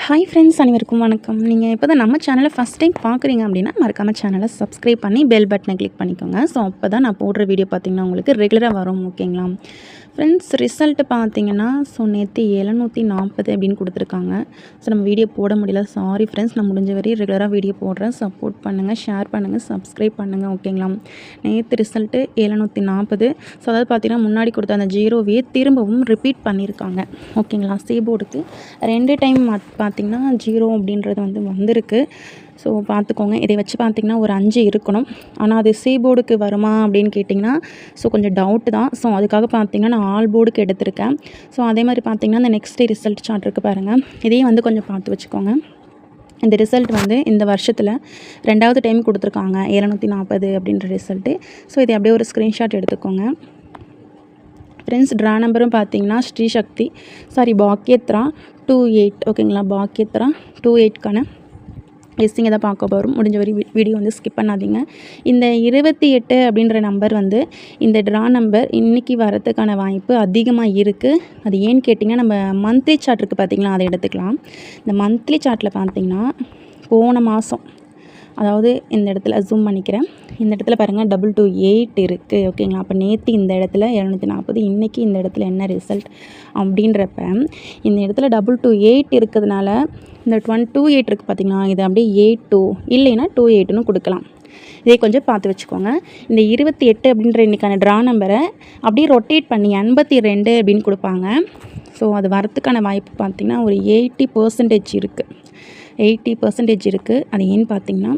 Hi friends, அனைவருக்கும் வணக்கம். நீங்கள் இப்போ தான் நம்ம சேனலை ஃபஸ்ட் டைம் பார்க்குறீங்க அப்படின்னா மறக்காமல் சேனலை சப்ஸ்கிரைப் பண்ணி பெல் பட்டனை கிளிக் பண்ணிக்கோங்க. ஸோ அப்போ தான் நான் போடுற வீடியோ பார்த்திங்கன்னா உங்களுக்கு ரெகுலராக வரும். ஓகேங்களா ஃப்ரெண்ட்ஸ்? ரிசல்ட்டு பார்த்தீங்கன்னா நேற்று 740 அப்படின்னு கொடுத்துருக்காங்க. ஸோ நம்ம வீடியோ போட முடியல, சாரி ஃப்ரெண்ட்ஸ். நான் முடிஞ்ச வரையும் ரெகுலராக வீடியோ போடுறேன். சப்போர்ட் பண்ணுங்கள், ஷேர் பண்ணுங்கள், சப்ஸ்கிரைப் பண்ணுங்கள். ஓகேங்களா? நேற்று ரிசல்ட்டு 740. ஸோ அதாவது பார்த்திங்கன்னா முன்னாடி கொடுத்த அந்த ஜீரோவையே திரும்பவும் ரிப்பீட் பண்ணியிருக்காங்க. ஓகேங்களா? சீபோர்டுக்கு 2 டைம் பார்த்திங்கன்னா ஜீரோ அப்படின்றது வந்திருக்கு. ஸோ பார்த்துக்கோங்க. இதை வச்சு பார்த்திங்கன்னா ஒரு 5 இருக்கணும். ஆனால் அது போர்டுக்கு வருமா அப்படின்னு கேட்டிங்கன்னா கொஞ்சம் டவுட்டு தான். ஸோ அதுக்காக பார்த்திங்கன்னா நான் ஆல் போர்டுக்கு எடுத்திருக்கேன். ஸோ அதே மாதிரி பார்த்திங்கன்னா இந்த நெக்ஸ்ட் டே ரிசல்ட் சார்ட் இருக்குது பாருங்கள். இதையும் கொஞ்சம் பார்த்து வச்சுக்கோங்க. இந்த ரிசல்ட் இந்த வருஷத்தில் 2வது டைம் கொடுத்துருக்காங்க 740 அப்படின்ற ரிசல்ட்டு. ஸோ இதை அப்படியே ஒரு ஸ்க்ரீன்ஷாட் எடுத்துக்கோங்க. ஃப்ரெண்ட்ஸ், ட்ரா நம்பரும் பார்த்தீங்கன்னா ஸ்ரீசக்தி பாக்கியத்ரா 28. ஓகேங்களா? பாக்கியத்ரா 28க்கான லிஸ்டிங் தான் பார்க்க போகிறோம். முடிஞ்ச வரை வீடியோ ஸ்கிப் பண்ணாதீங்க. இந்த 28 அப்படின்ற நம்பர் இந்த ட்ரா நம்பர் இன்றைக்கி வரதுக்கான வாய்ப்பு அதிகமாக இருக்குது. அது ஏன்னு கேட்டிங்கன்னா நம்ம மந்த்லி சார்ட் இருக்குது பார்த்திங்களா, அதை எடுத்துக்கலாம். இந்த மந்த்லி சார்ட்டில் பார்த்திங்கன்னா போன மாதம், அதாவது இந்த இடத்துல ஜூம் பண்ணிக்கிறேன். இந்த இடத்துல பாருங்கள் 228 இருக்குது. ஓகேங்களா? அப்போ நேற்று இந்த இடத்துல 740, இன்றைக்கி இந்த இடத்துல என்ன ரிசல்ட் அப்படின்றப்ப இந்த இடத்துல 228 இருக்கிறதுனால இந்த 28 இருக்குது பார்த்திங்கன்னா, இதை அப்படியே 82 இல்லைன்னா 28ன்னு கொடுக்கலாம். இதே கொஞ்சம் பார்த்து வச்சுக்கோங்க. இந்த 28 அப்படின்ற இன்றைக்கான ட்ரா நம்பரை அப்படியே ரொட்டேட் பண்ணி 82 அப்படின்னு கொடுப்பாங்க. ஸோ அது வரத்துக்கான வாய்ப்பு பார்த்திங்கன்னா ஒரு 80% இருக்குது. 80% இருக்குது. அது ஏன்னு பார்த்திங்கன்னா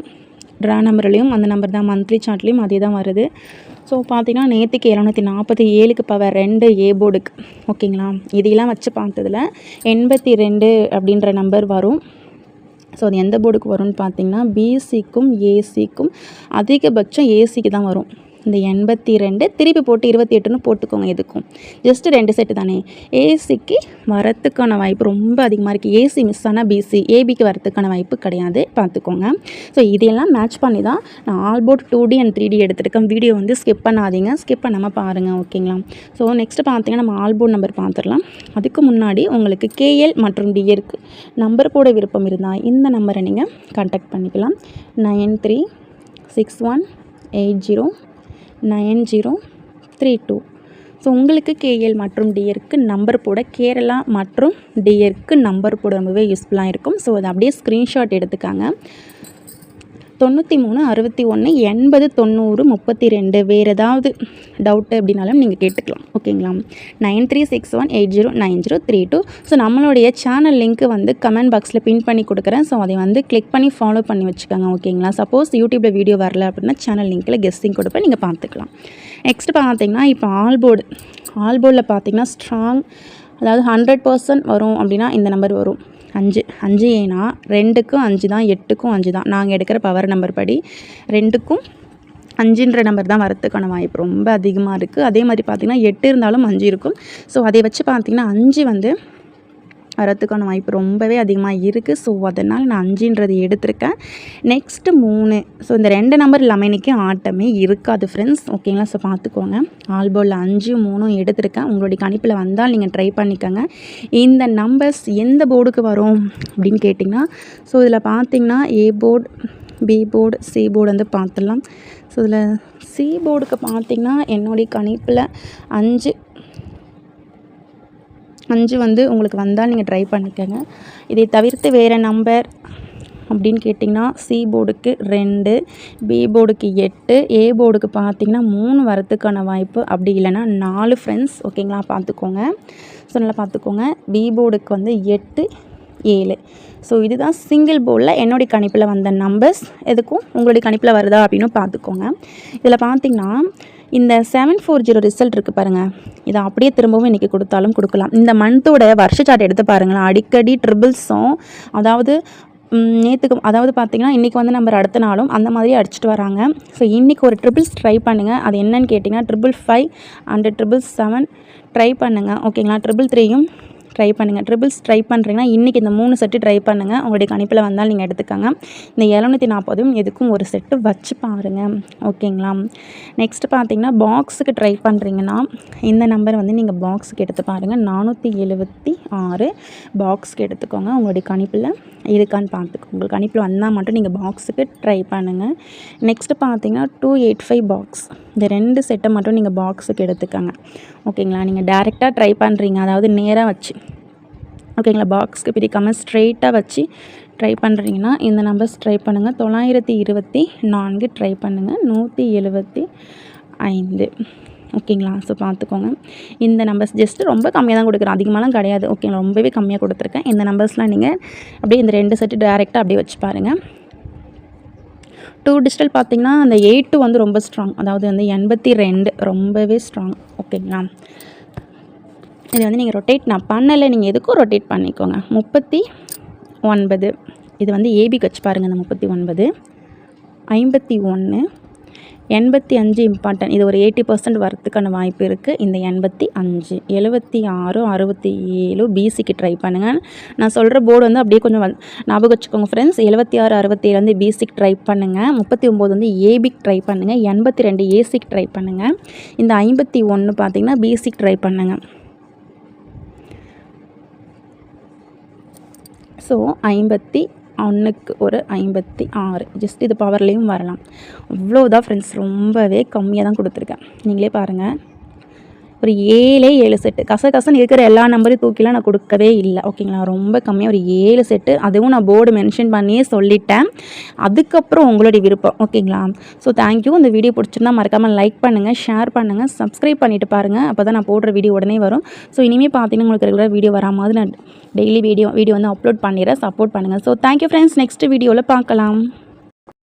ட்ரா நம்பர்லேயும் அந்த நம்பர் தான், மந்த்லி சார்ட்லேயும் அதே தான் வருது. ஸோ பார்த்திங்கன்னா நேற்றுக்கு 740, 7க்கு பவர் 2 ஏ போர்டுக்கு. ஓகேங்களா? இதையெல்லாம் வச்சு பார்த்ததில் 82 அப்படின்ற நம்பர் வரும். ஸோ அது எந்த போர்டுக்கு வரும்னு பார்த்திங்கன்னா பிசிக்கும் ஏசிக்கும், அதிகபட்சம் ஏசிக்கு தான் வரும். இந்த 82 திருப்பி போட்டு 28ன்னு போட்டுக்கோங்க. எதுக்கும் ஜஸ்ட் 2 செட்டு தானே. ஏசிக்கு வரத்துக்கான வாய்ப்பு ரொம்ப அதிகமாக இருக்குது. ஏசி மிஸ் ஆனால் பிசி, ஏபிக்கு வரத்துக்கான வாய்ப்பு கிடையாது, பார்த்துக்கோங்க. ஸோ இதையெல்லாம் மேட்ச் பண்ணி தான் நான் all board 2D and 3D எடுத்துருக்கேன். வீடியோ ஸ்கிப் பண்ணாதீங்க, ஸ்கிப் பண்ணாமல் பாருங்கள். ஓகேங்களா? ஸோ நெக்ஸ்ட்டு பார்த்திங்கன்னா நம்ம ஆல் போர்ட் நம்பர் பார்த்துடலாம். அதுக்கு முன்னாடி உங்களுக்கு கேஎல் மற்றும் டிஎருக்கு நம்பர் போட விருப்பம் இருந்தால் இந்த நம்பரை நீங்கள் கான்டாக்ட் பண்ணிக்கலாம். 9361809032. ஸோ உங்களுக்கு கேஎல் மற்றும் டிஎருக்கு நம்பர் போட, கேரளா மற்றும் டிஎருக்கு நம்பர் போட ரொம்பவே யூஸ்ஃபுல்லாக இருக்கும். ஸோ அதை அப்படியே ஸ்க்ரீன்ஷாட் எடுத்துக்காங்க. 93 61 80 90 32. வேறு ஏதாவது டவுட்டு அப்படின்னாலும் நீங்கள் கேட்டுக்கலாம். ஓகேங்களா? 9361809032. ஸோ நம்மளுடைய சேனல் லிங்க்கு கமெண்ட் பாக்ஸில் பின் பண்ணி கொடுக்குறேன். ஸோ அதை கிளிக் பண்ணி ஃபாலோ பண்ணி வச்சுக்கோங்க. ஓகேங்களா? சப்போஸ் யூடியூப்பில் வீடியோ வரல அப்படின்னா சேனல் லிங்க்கில் கெஸ்டிங் கொடுப்பேன், நீங்கள் பார்த்துக்கலாம். நெக்ஸ்ட்டு பார்த்திங்கன்னா இப்போ ஆல் போர்டில் பார்த்திங்கன்னா ஸ்ட்ராங், அதாவது 100% வரும் அப்படின்னா இந்த நம்பர் வரும். 5 ஏன்னா 2க்கும் 5 தான், 8க்கும் 5 தான். நாங்கள் எடுக்கிற பவர் நம்பர் படி 2க்கும் 5ன்ற நம்பர் தான் வரத்துக்கான வாய்ப்பு ரொம்ப அதிகமாக இருக்குது. அதே மாதிரி பார்த்திங்கன்னா 8 இருந்தாலும் 5 இருக்கும். ஸோ அதை வச்சு பார்த்திங்கன்னா 5 வரத்துக்கான வாய்ப்பு ரொம்பவே அதிகமாக இருக்குது. ஸோ அதனால் நான் 5ன்றது எடுத்திருக்கேன். நெக்ஸ்ட்டு 3. ஸோ இந்த 2 நம்பர் இல்லாமல் இன்றைக்கி ஆட்டமே இருக்காது ஃப்ரெண்ட்ஸ். ஓகேங்களா? ஸோ பார்த்துக்கோங்க. ஆல் போர்டில் 5, 3 எடுத்திருக்கேன். உங்களுடைய கணிப்பில் வந்தால் நீங்கள் ட்ரை பண்ணிக்கோங்க. இந்த நம்பர்ஸ் எந்த போர்டுக்கு வரும் அப்படின்னு கேட்டிங்கன்னா, ஸோ இதில் பார்த்திங்கன்னா A board, B board, C board பார்த்துடலாம். ஸோ இதில் சி போர்டுக்கு பார்த்திங்கன்னா என்னுடைய கணிப்பில் 5 உங்களுக்கு வந்தால் நீங்கள் ட்ரை பண்ணிக்கோங்க. இதை தவிர்த்து வேறு நம்பர் அப்படின்னு கேட்டிங்கன்னா சி போர்டுக்கு 2, பி போர்டுக்கு 8, ஏ போர்டுக்கு பார்த்திங்கன்னா 3 வரத்துக்கான வாய்ப்பு, அப்படி இல்லைன்னா 4 ஃப்ரெண்ட்ஸ். ஓகேங்களா? பார்த்துக்கோங்க. ஸோ நல்லா பார்த்துக்கோங்க. பி போர்டுக்கு 8, 7. ஸோ இதுதான் சிங்கிள் போர்டில் என்னுடைய கணிப்பில் வந்த நம்பர்ஸ். எதுக்கும் உங்களுடைய கணிப்பில் வருதா அப்படின்னு பார்த்துக்கோங்க. இதில் பார்த்திங்கன்னா இந்த 740 ரிசல்ட் இருக்குது பாருங்கள். இதை அப்படியே திரும்பவும் இன்றைக்கி கொடுத்தாலும் கொடுக்கலாம். இந்த மந்த்தோட வருஷ சார்ட் எடுத்து பாருங்களேன். அடிக்கடி ட்ரிபிள்ஸும், அதாவது நேற்றுக்கு, அதாவது பார்த்திங்கன்னா இன்றைக்கி நம்பர் அடுத்த நாளும் அந்த மாதிரி அடிச்சுட்டு வராங்க. ஸோ இன்றைக்கி ஒரு ட்ரிபிள்ஸ் ட்ரை பண்ணுங்கள். அது என்னன்னு கேட்டிங்கன்னா 555 அண்ட் 777 ட்ரை பண்ணுங்கள். ஓகேங்களா? 333யும் ட்ரை பண்ணுங்கள். ட்ரிபிள்ஸ் ட்ரை பண்ணுறீங்கன்னா இன்றைக்கி இந்த 3 செட்டு ட்ரை பண்ணுங்கள். உங்களுடைய கணிப்பில் வந்தால் நீங்கள் எடுத்துக்கோங்க. இந்த 740 எதுக்கும் ஒரு செட்டு வச்சு பாருங்கள். ஓகேங்களா? நெக்ஸ்ட்டு பார்த்தீங்கன்னா பாக்ஸுக்கு ட்ரை பண்ணுறீங்கன்னா இந்த நம்பர் வந்து நீங்கள் பாக்ஸுக்கு எடுத்து பாருங்கள். 476 பாக்ஸுக்கு எடுத்துக்கோங்க. உங்களுடைய கணிப்பில் இருக்கான்னு பார்த்துக்கோங்க. உங்களுக்கு கணிப்பில் வந்தால் மட்டும் நீங்கள் பாக்ஸுக்கு ட்ரை பண்ணுங்கள். நெக்ஸ்ட்டு பார்த்தீங்கன்னா 285 பாக்ஸ். இந்த 2 செட்டை மட்டும் நீங்கள் பாக்ஸுக்கு எடுத்துக்கோங்க. ஓகேங்களா? நீங்கள் டேரெக்டாக ட்ரை பண்ணுறீங்க, அதாவது நேராக வச்சு, ஓகேங்களா, பாக்ஸுக்கு பிரிக்காமல் ஸ்ட்ரெயிட்டாக வச்சு ட்ரை பண்ணுறீங்கன்னா இந்த நம்பர்ஸ் ட்ரை பண்ணுங்கள். 924 ட்ரை பண்ணுங்கள். 175. ஓகேங்களா? ஸோ பார்த்துக்கோங்க. இந்த நம்பர்ஸ் ஜஸ்ட்டு ரொம்ப கம்மியாக தான் கொடுக்குறேன், அதிகமாகலாம் கிடையாது. ஓகேங்களா? ரொம்பவே கம்மியாக கொடுத்துருக்கேன். இந்த நம்பர்ஸ்லாம் நீங்கள் அப்படியே இந்த 2 செட்டு டேரெக்டாக அப்படியே வச்சு பாருங்கள். 2 டிஜிட்டல் பார்த்திங்கன்னா அந்த 8 வந்து ரொம்ப ஸ்ட்ராங், அதாவது வந்து 82 ரொம்பவே ஸ்ட்ராங். ஓகேங்களா? இது வந்து நீங்கள் ரொட்டேட் நான் பண்ணலை, நீங்கள் எதுக்கும் ரொட்டேட் பண்ணிக்கோங்க. 39 இது வந்து ஏபிக்கு வச்சு பாருங்கள். இந்த 39 51 85 இம்பார்ட்டன்ட், இது ஒரு 80% வரத்துக்கான வாய்ப்பு இருக்குது. இந்த 85 76 67 பிசிக்கு ட்ரை பண்ணுங்கள். நான் சொல்கிற போர்டு வந்து அப்படியே கொஞ்சம் ஞாபகம் வச்சுக்கோங்க ஃப்ரெண்ட்ஸ். 76 67 வந்து பிசிக்கு ட்ரை பண்ணுங்கள். 39 வந்து ஏபிக்கு ட்ரை பண்ணுங்கள். 82 ஏசிக்கு ட்ரை பண்ணுங்கள். இந்த 51 பார்த்திங்கன்னா பிசிக்கு ட்ரை பண்ணுங்கள். ஸோ 51க்கு ஒரு 56 ஜஸ்ட் இது பவர்லேயும் வரலாம். அவ்வளோதான் ஃப்ரெண்ட்ஸ், ரொம்பவே கம்மியாக தான் கொடுத்துருக்கேன். நீங்களே பாருங்கள். ஒரு 7 செட்டு கசகசன்னு இருக்கிற எல்லா நம்பரையும் தூக்கிலாம் நான் கொடுக்கவே இல்லை. ஓகேங்களா? ரொம்ப கம்மியாக ஒரு 7 செட்டு, அதுவும் நான் போர்டு மென்ஷன் பண்ணியே சொல்லிட்டேன். அதுக்கப்புறம் உங்களுடைய விருப்பம். ஓகேங்களா? So thank you. இந்த வீடியோ பிடிச்சிருந்தா மறக்காமல் லைக் பண்ணுங்கள், ஷேர் பண்ணுங்கள், சப்ஸ்கிரைப் பண்ணிவிட்டு பாருங்கள். அப்போ தான் நான் போடுற வீடியோ உடனே வரும். ஸோ இனிமேல் பார்த்தீங்கன்னா உங்களுக்கு ரெகுலர் வீடியோ வரா மாதிரி நான் டெய்லி வீடியோ வந்து அப்லோட் பண்ணிடுறேன். சப்போர்ட் பண்ணுங்கள். So thank you friends. நெக்ஸ்ட் வீடியோவில் பார்க்கலாம்.